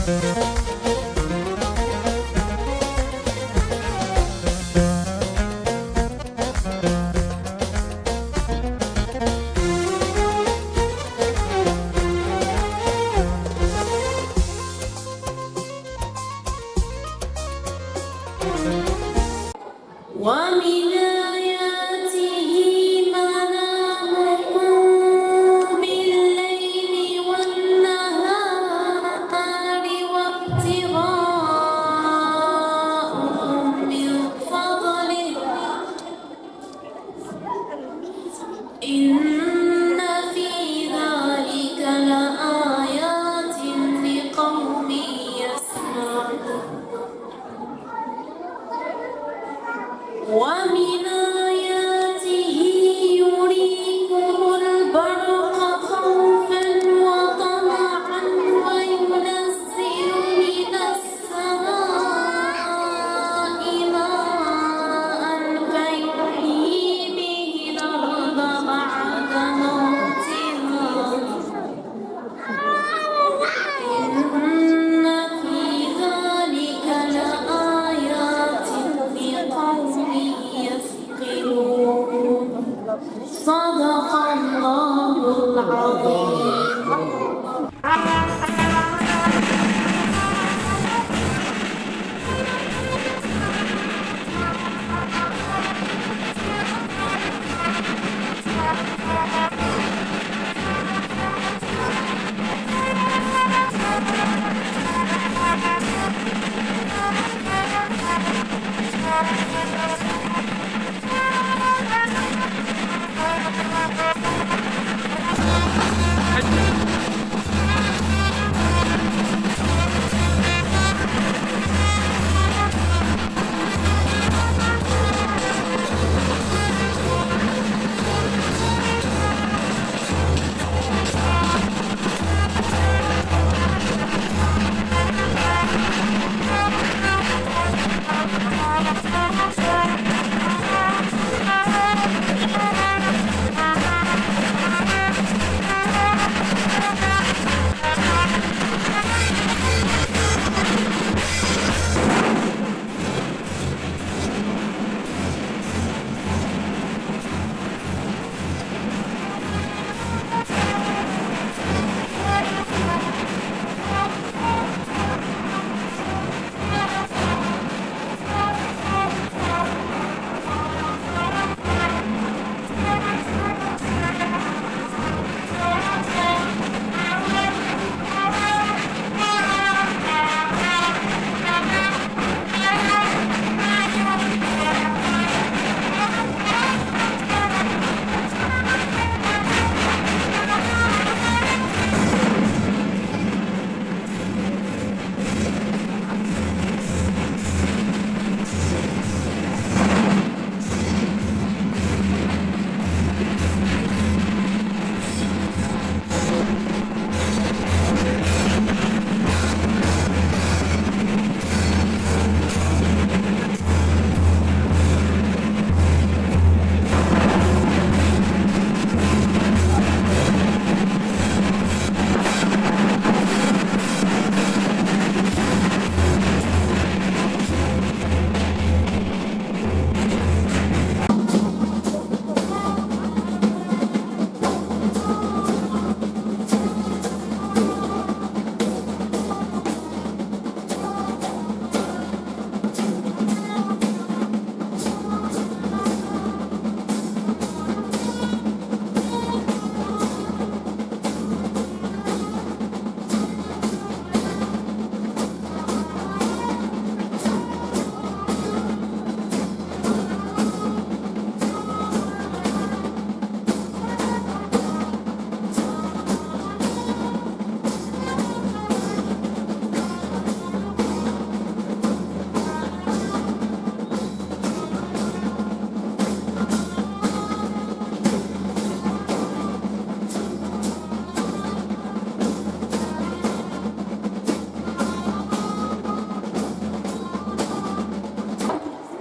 ومن آياته منامكم بالليل والنهار وابتغاؤكم من فضله إن في ذلك لآيات لقوم يسمعون ومن آياته يريكم البرق خوفا وطمعا وينزل من السماء ماء فيحيي به الأرض بعد موتها إن في ذلك لآيات لقوم يفقهون صدق الله العظيم.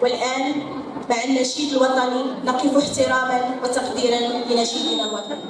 والآن مع النشيد الوطني نقف احتراما وتقديرا لنشيدنا الوطني.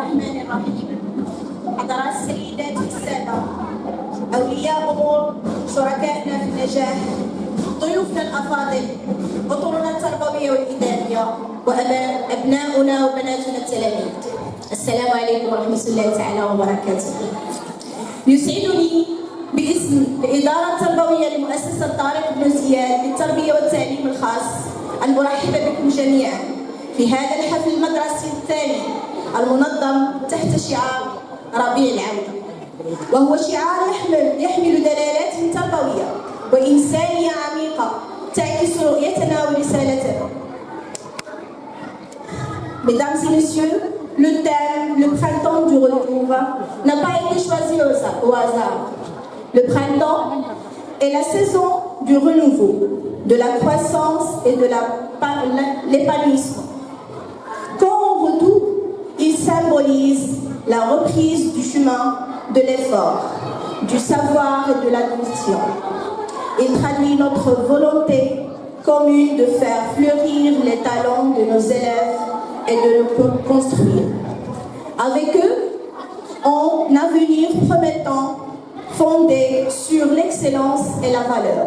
الرحمن الرحيم. حضرات السيدات والسادة، أولياء أمور، شركائنا في النجاح، ضيوفنا الأفاضل، أطرنا التربوية والإدارية، وأبناؤنا وبناتنا التلاميذ. السلام عليكم ورحمة الله تعالى وبركاته. يسعدني باسم الإدارة التربوية لمؤسسة طارق بن زياد للتربية والتعليم الخاص أن أرحب بكم جميعا في هذا الحفل المدرسي الثاني المنظم تحت شعار ربيع العودة، وهو شعار يحمل دلالات تربوية وإنسانية عميقة تعكس رؤيتنا ورسالتنا. Mesdames et messieurs, le thème, le printemps du retour, n'a pas été choisi au hasard. Le printemps est la saison du renouveau, de la croissance et de l'épanouissement. Quand on retourne, il symbolise la reprise du chemin de l'effort, du savoir et de la mission. Il traduit notre volonté commune de faire fleurir les talents de nos élèves et de les construire. Avec eux, un avenir promettant fondé sur l'excellence et la valeur.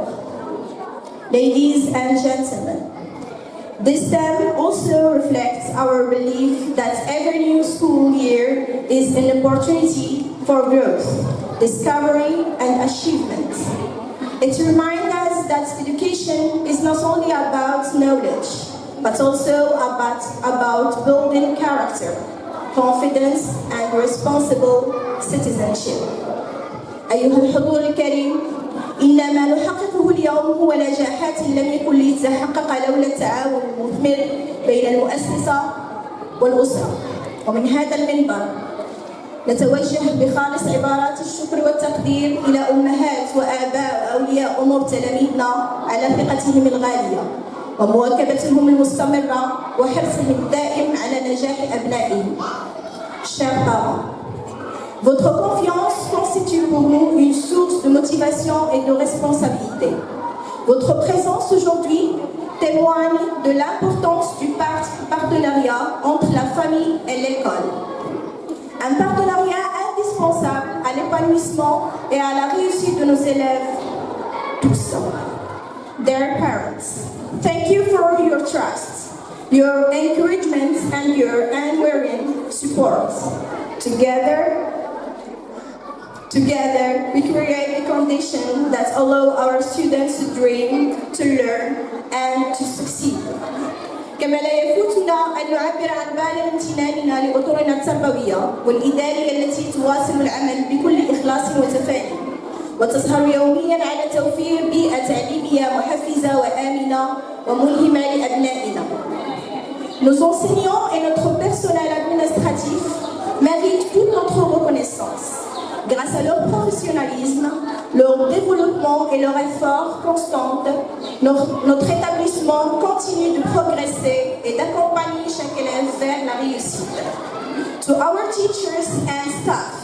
Ladies and gentlemen, this theme also reflects our belief that every new school year is an opportunity for growth, discovery, and achievement. It reminds us that education is not only about knowledge, but also about building character, confidence, and responsible citizenship. أيها الحضور الكريم، إن ما نحققه اليوم هو نجاحات لم يكن لتتحقق لولا التعاون المثمر بين المؤسسة والأسرة. ومن هذا المنبر نتوجه بخالص عبارات الشكر والتقدير إلى أمهات وآباء وأولياء أمور تلاميذنا على ثقتهم الغالية ومواكبتهم المستمرة وحرصهم الدائم على نجاح أبنائهم. Chers parents, votre confiance constitue pour nous une source de motivation et de responsabilité. Votre présence aujourd'hui témoigne de l'importance du partenariat entre la famille et l'école. Un partenariat indispensable à l'épanouissement et à la réussite de nos élèves tous. Their parents, thank you for your trust, your encouragement and your unwavering support. Together, we create a condition that allow our students to dream, to learn, and to succeed. كما لا يفوتنا أن نعبر عن بالغ امتناننا لأطرنا التربوية والإدارية التي تواصل العمل بكل إخلاص وتفاني وتسهر يوميا على توفير بيئة تعليمية محفزة وآمنة وملهمة لأبنائنا. Nos enseignants et notre personnel administratif méritent toute notre reconnaissance. Grâce à leur professionnalisme, leur développement et leur effort constant, notre établissement continue de progresser et d'accompagner chaque élève vers la réussite. To our teachers and staff,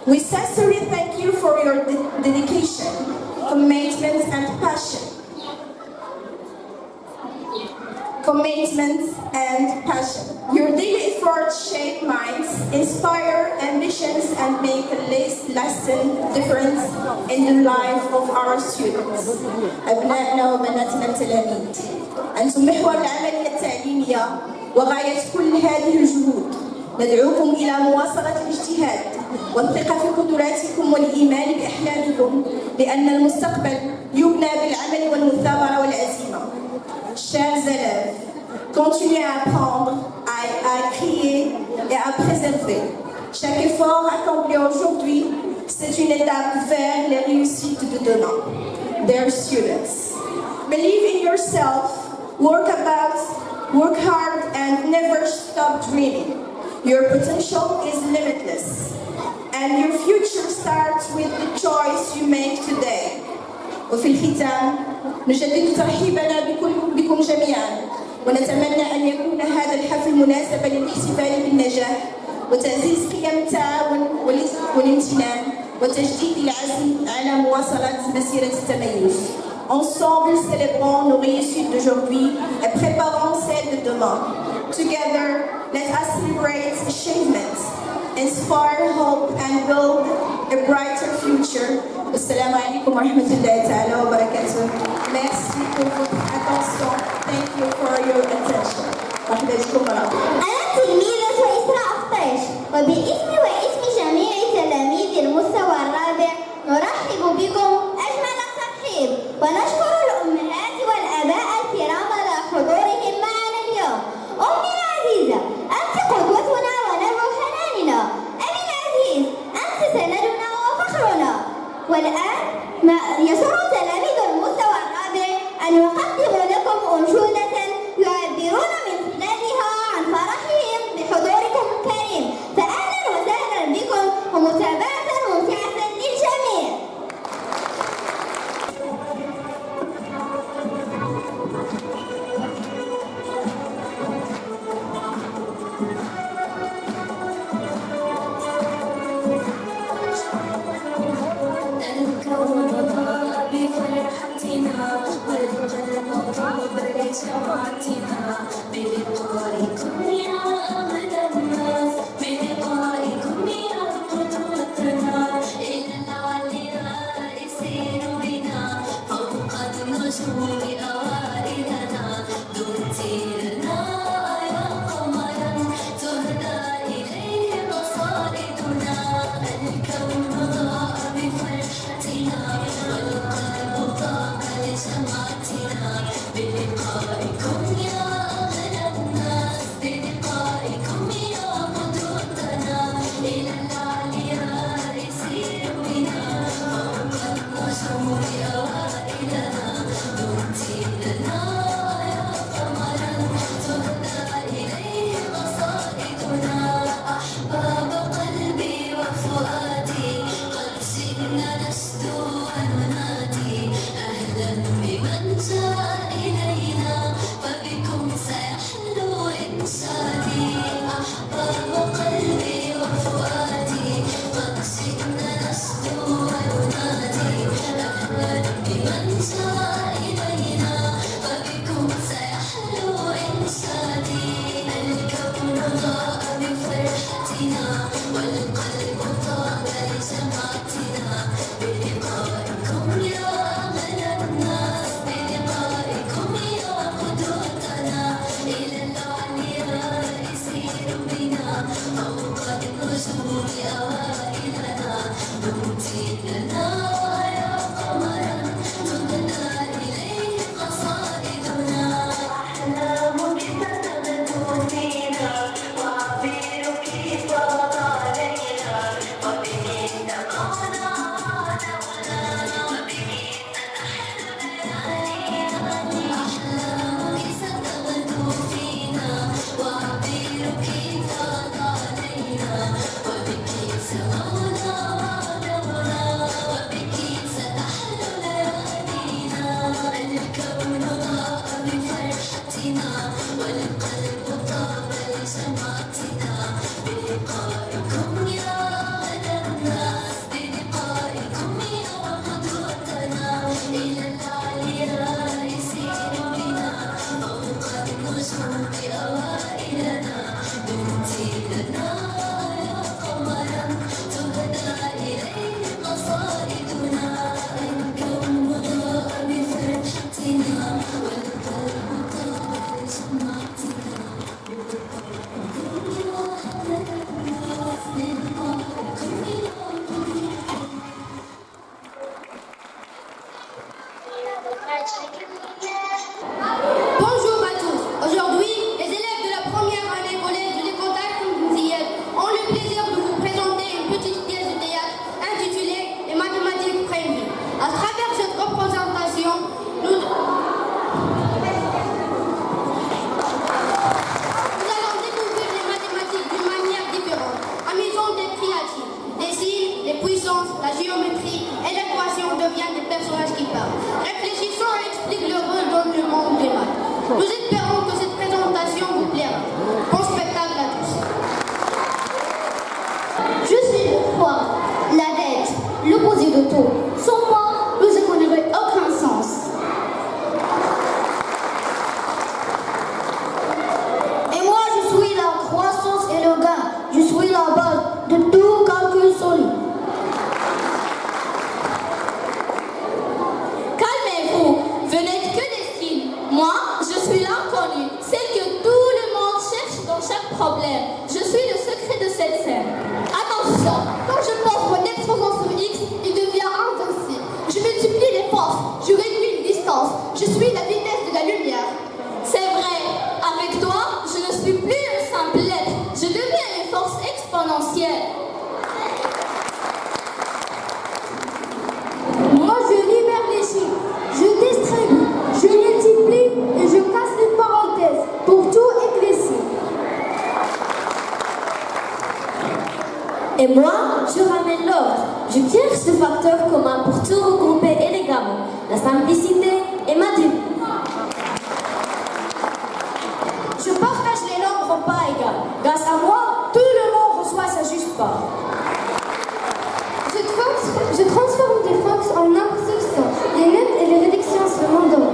we sincerely thank you for your dedication, commitment and passion. Your daily efforts shape minds, inspire ambitions, and make a lasting difference in the life of our students. أبنائنا وبناتنا التلاميذ، أنتم محور العملية التعليمية وغاية كل هذه الجهود. ندعوكم إلى مواصلة الاجتهاد والثقة في قدراتكم والإيمان بأحلامكم، لأن المستقبل يبنى بالعمل والمثابرة والعزيمة. Chers élèves, continuez à apprendre, à créer et à préserver. Chaque effort accompli aujourd'hui, c'est une étape vers les réussites de demain. Dear students, believe in yourself, work hard and never stop dreaming. Your potential is limitless, and your future starts with the choice you make today. وفي الختام نجدد ترحيبنا بكم جميعا، ونتمنى أن يكون هذا الحفل مناسبا للاحتفال بالنجاح وتعزيز قيم التعاون والامتنان وتجديد العزم على مواصلة مسيرة التميز. Ensemble, célébrons nos réussites d'aujourd'hui et préparons celles de demain. Together, let us celebrate achievements, inspire hope, and build a brighter future. Assalamu alaikum wa rahmatullahi ta'ala wa barakatuh. Merci pour votre attention. Thank you for your attention. أنا تلميذة إسراء أخطيش، وباسمي واسم جميع تلاميذ المستوى الرابع نرحب بكم أجمل الترحيب، ونشكر الأمهات والآباء الكرام على حضورهم معنا اليوم. أمي العزيزة، أنت قدوتنا ونبع حناننا. أبي العزيز، أنت سندنا وفخرنا. والآن يسر تلاميذ المستوى الرابع أن يقدموا لكم أنشودة يعبرون من خلالها عن فرحهم بحضوركم الكريم. فأهلا وسهلا بكم ومتابعة ممتعة للجميع. الكون ضاء بفرحتنا والقلب طاب لجمعتنا بلقائكم يا أغلى الناس، بلقائكم يا قدوتنا. إلى العلياء سير بنا فوق النجوم أوائلنا. دمتي لنا يا قمرا تهدى إليه مصائدنا. الكون ضاء بفرحتنا والقلب طاب لجمعتنا بلقائكم يا أغلى الناس، بلقائكم يا قدوتنا. إلى العلياء سير بنا فوق النجوم أوائلنا. دمتي لنا يا قمرا تهدى إليه مصائدنا. أحباب قلبي وفؤادي قد جئنا نشدو وننادي أهلا بمن جاء إلينا فبكم سيحلو إنشادي. أحباب قلبي وفؤادي قد جئنا نشدو وننادي أهلا بمن جاء إلينا فبكم سيحلو إنشادي. الكون ضاء بفرحتنا والقلب طاب لجمعتنا بلقائكم يا أغلى الناس، بلقائكم يا قدوتنا. إلى العلياء سير بنا فوق النجوم أوائلنا. دمتي لنا يا قمرا تهدى إليه قصائدنا. أحلامك ستغدو فينا وعبيرك طاب علينا وبه تقعنا عالمنا وبه ستحل ليالينا. أحلامك ستغدو فينا وعبيرك طاب علينا وبك سمعنا عالمنا وبك ستحل ليالينا. الكون ضاء بفرحتنا والقلب طاب لجمعتنا بلقائكم يا أغلى الناس، بلقائكم يا قدوتنا. إلى العلياء سير بنا فوق النجوم أوائلنا. دمتي لنا يا قمرا تهدى إليه قصائدنا. الكون ضاء بفرحتنا والقلب طاب لجمعتنا بلقائكم يا أغلى الناس، بلقائكم يا Bonjour à tous. Aujourd'hui, les élèves de la première année collège de l'école d'Al-Koumziyed ont le plaisir de vous présenter une petite pièce de théâtre intitulée Les mathématiques prévues. À travers cette représentation, nous allons découvrir les mathématiques d'une manière différente, amusante et créative. Les signes, les puissances, la géométrie et l'équation deviennent des personnages qui parlent. Réfléchissons et expliquons le rôle dans Et moi, je ramène l'ordre. Je cherche ce facteur commun pour tout regrouper élégamment. La simplicité et ma due. Je partage les nombres en parts égales. Grâce à moi, tout le monde reçoit sa juste part. Je transforme des fractions en nombres substants. Les nettes et les réductions se mandent.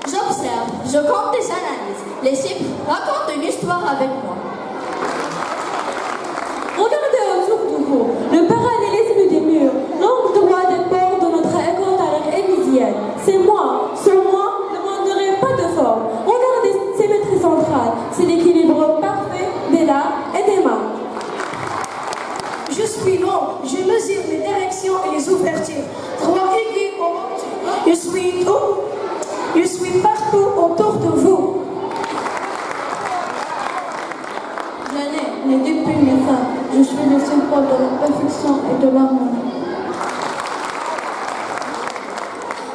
J'observe, je compte et j'analyse. Les chiffres racontent une histoire avec moi. Regardez autour de vous, le parallélisme des murs, l'angle droit des ports de notre école à l'air émisienne. C'est moi, sans moi, le monde n'aurait pas de forme. Regardez symétrie centrale, c'est l'équilibre parfait des là et des mains. Je suis long, je mesure les directions et les ouvertures. Droit aigu au je suis partout autour de vous. Je n'ai depuis mes femmes. Je suis le symbole de la perfection et de l'harmonie.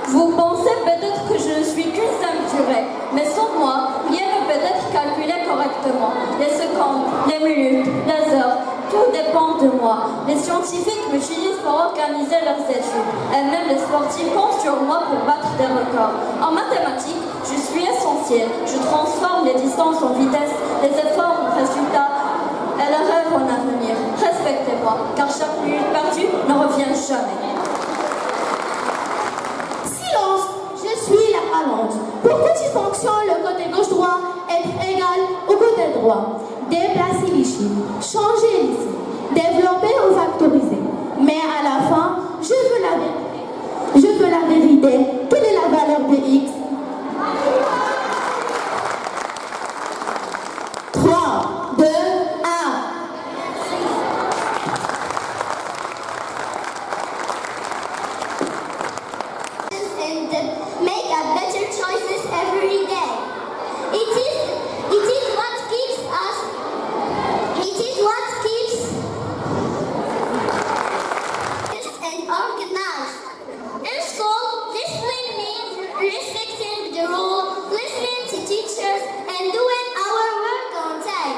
Vous pensez peut-être que je ne suis qu'une simple durée, mais sans moi, rien ne peut être calculé correctement. Les secondes, les minutes, les heures, tout dépend de moi. Les scientifiques m'utilisent pour organiser leurs études, et même les sportifs comptent sur moi pour battre des records. En mathématiques, je suis essentiel. Je transforme les distances en vitesse, les efforts en résultats, et les rêves en avenir. Respectez-moi, car chaque minute perdue ne revient jamais. Silence, je suis la balance. Pour que tu fonctionnes, le côté gauche-droit est égal au côté droit. Déplacer les chiffres, changer les signes, développer ou factoriser. Mais à la fin, je veux la vérité. Quelle est la valeur de X? 3, 2, 1. And make a better choices every day. It is what keeps us. It is what keeps us and organized. In school, discipline means respecting the rule, listening to teachers, and doing our work on time.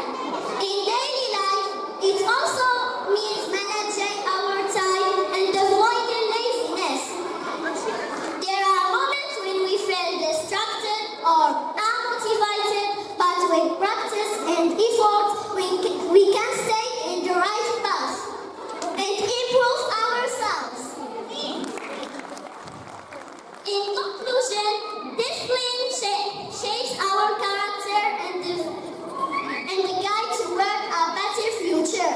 In daily life, it also means managing our time and avoiding laziness. There are moments when we feel distracted or unmotivated, but with practice and effort, we can stay in the right path and improve ourselves. In conclusion, discipline shapes our character and the guide toward a better future.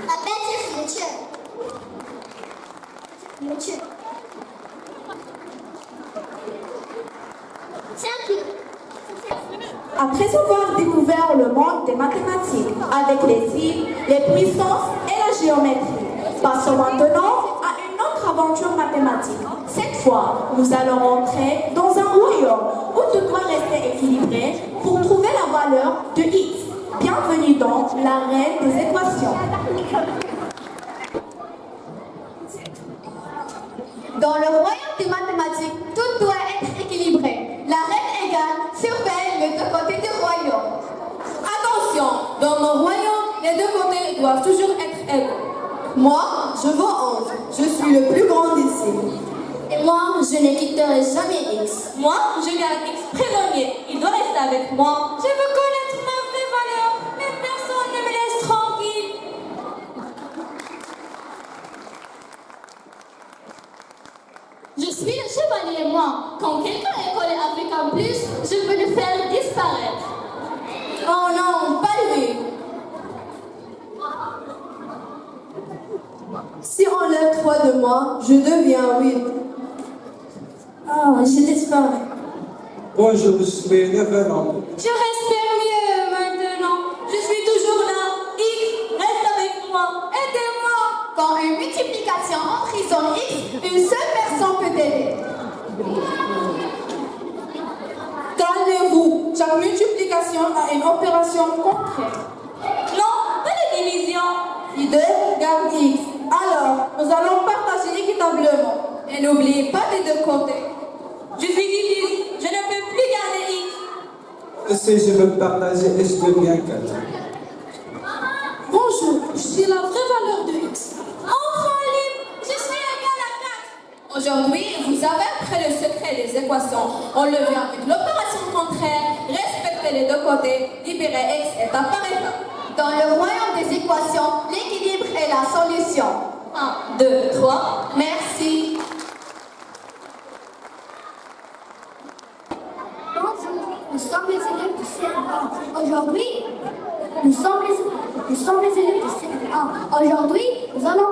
A better future. Thank you. Après avoir découvert le monde des mathématiques avec les signes, les puissances et la géométrie, passons maintenant à une autre aventure mathématique. Cette fois, nous allons entrer dans un royaume où tout doit rester équilibré pour trouver la valeur de X. Bienvenue dans l'arène des équations. Dans le royaume des mathématiques, tout doit être équilibré. La règle égale surveille les deux côtés du royaume. Attention, dans mon royaume, les deux côtés doivent toujours être égaux. Moi, je vaux 11. Je suis le plus grand ici. Et moi, je ne quitterai jamais X. Moi, je garde X prisonnier. Il doit rester avec moi. Je veux connaître ma vraie valeur, mais personne ne me laisse tranquille. Je suis le chevalier, moi. Quand quelqu'un est collé avec un plus, je peux le faire disparaître. Oh non, pas lui. Si on enlève 3 de moi, je deviens 8. Oh, je disparais. Moi, je suis révérend. Je respire mieux maintenant. Je suis toujours là. X, reste avec moi. Aidez-moi. Quand une multiplication emprisonne X, une seule personne peut t'aider. Calmez-vous. Chaque multiplication a une opération concrète. Non, pas de division. Si 2 garde X, alors nous allons partager équitablement. Et n'oubliez pas des deux côtés. Je suis difficile. Je ne peux plus garder X. Si je veux partager, je deviens 4. Aujourd'hui, vous avez appris le secret des équations. On le vient avec l'opération contraire, respecter les deux côtés, libérer X étape par étape. Dans le royaume des équations, l'équilibre est la solution. 1, 2, 3. Merci. Bonjour, nous sommes les élèves du CM1. Aujourd'hui, nous sommes les élèves du CM1. Aujourd'hui, nous allons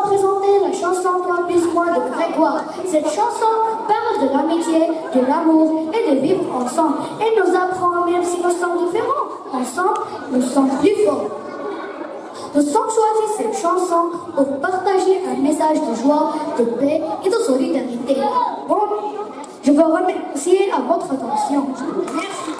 présenter la chanson Toi plus moi de Grégoire. Cette chanson parle de l'amitié, de l'amour et de vivre ensemble. Elle nous apprend, même si nous sommes différents, ensemble, nous sommes plus forts. Nous sommes choisis cette chanson pour partager un message de joie, de paix et de solidarité. Bon, je vous remercie à votre attention. Merci.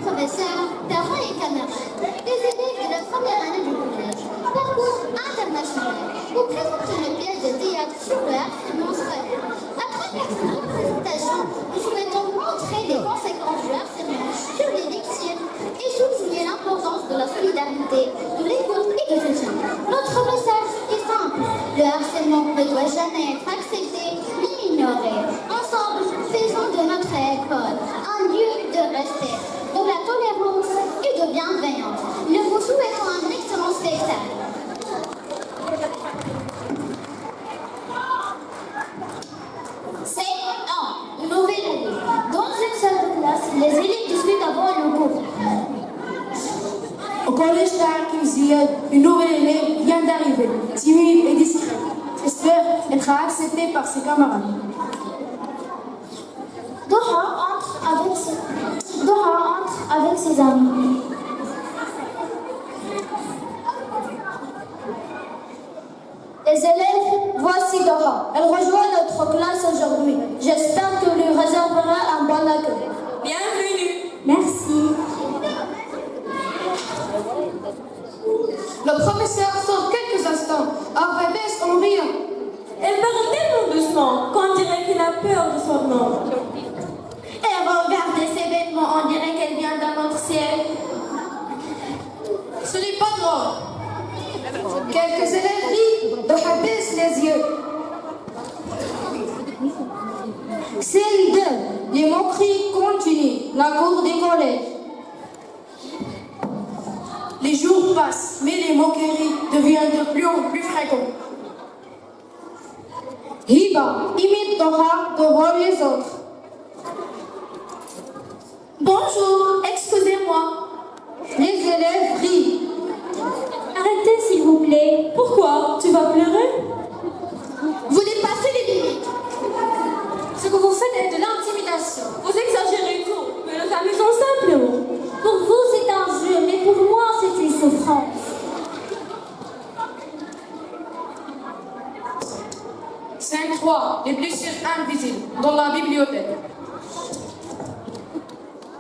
Professeurs, parents et camarades, les élèves de la première année du collège, parcours international, vous présente une pièce de théâtre sur le harcèlement scolaire. À travers cette représentation, nous souhaitons montrer les conséquences du harcèlement sur les victimes et souligner l'importance de la solidarité, de l'écoute et de soutien. Notre message est simple, le harcèlement ne doit jamais être accepté ni ignoré. Ensemble, faisons de notre école un lieu de respect, de la tolérance et de bienveillance. Nous vous souhaitons un excellent spectacle. C'est une nouvelle année. Dans une salle de classe, les élèves discutent avant le cours. Au collège Tarek, une nouvelle élève vient d'arriver, timide et discrète. J'espère être acceptée par ses camarades. Dora mes amis. Les élèves, voici Dora. Elle rejoint notre classe aujourd'hui. J'espère que lui réservera un bon accueil. Bienvenue. Merci. Le professeur sort quelques instants. Après baisse en riant. Elle parle tellement doucement qu'on dirait qu'elle a peur de son nom. Et regardez ses vêtements, on dirait qu'elle vient d'un autre ciel. Ce n'est pas drôle. Quelques élèves rient, Dora baisse les yeux. Scène 2. Les moqueries continuent. La cour des collèges. Les jours passent, mais les moqueries deviennent de plus en plus fréquentes. Hiba imite Dora devant les autres. Bonjour, excusez-moi. Les élèves rient. Arrêtez s'il vous plaît. Pourquoi? Tu vas pleurer? Vous dépassez les limites. Ce que vous faites est de l'intimidation. Vous exagérez tout. Mais nous amusons simplement. Pour vous, c'est un jeu, mais pour moi, c'est une souffrance. Scène 3. Les blessures invisibles dans la bibliothèque.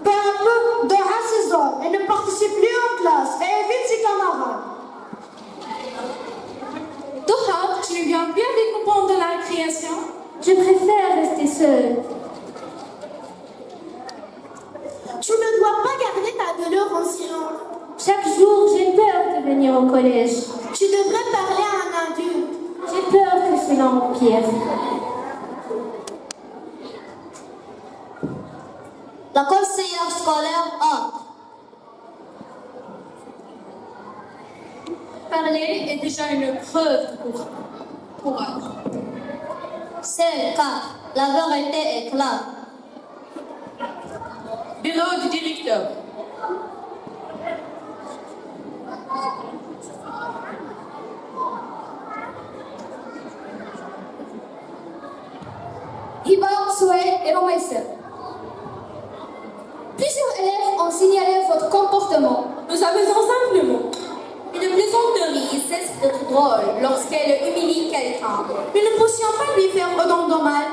Peu à peu, Dora s'isole. Elle ne participe plus en classe et évite ses camarades. Dora, tu ne viens plus avec nous pendant la récréation? Je préfère rester seule. Tu ne dois pas garder ta douleur en silence. Chaque jour, j'ai peur de venir au collège. Tu devrais parler à un adulte. J'ai peur que cela empire. La conseillère scolaire entre. Parler est déjà une preuve de courage. C'est 4. La vérité est claire. Bureau du directeur. Hiba, Souhail et Romaïsel. Plusieurs élèves ont signalé votre comportement. Nous amusons simplement. Une plaisanterie cesse d'être drôle lorsqu'elle humilie quelqu'un. Nous ne poussions pas lui faire autant de mal.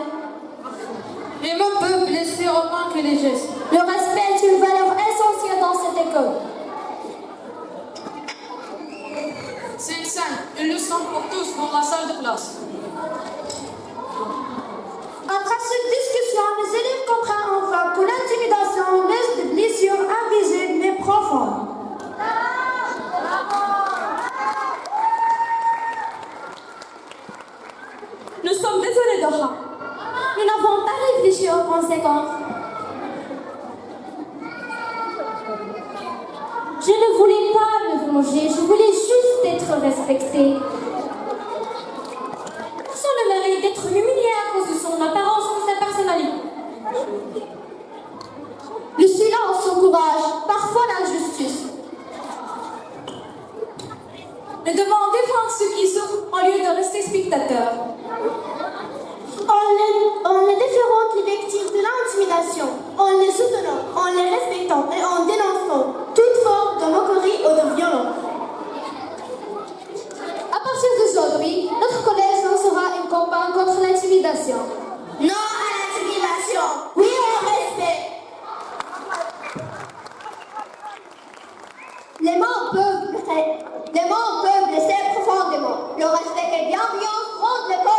Les mots peuvent blesser autant que les gestes. Le respect est une valeur essentielle dans cette école. Scène 5. Une leçon pour tous dans la salle de classe. Après cette discussion, les élèves comprennent enfin que l'intimidation laisse des blessures invisibles mais profondes. Nous sommes désolés, Dora. Nous n'avons pas réfléchi aux conséquences. Je ne voulais pas me venger, je voulais juste être respectée. Personne ne mérite d'être humilié à cause de son apparence ou de sa personnalité. Le silence encourage, parfois l'injustice. Nous devons défendre ceux qui souffrent au lieu de rester spectateurs. En les déférant les victimes de l'intimidation, en les soutenant, en les respectant et en dénonçant toute forme de moquerie ou de violence. À partir d'aujourd'hui, notre collège lancera une campagne contre l'intimidation. Non à l'intimidation, oui au respect. Les mots peuvent blesser profondément. Le respect et bienveillance rendent l'école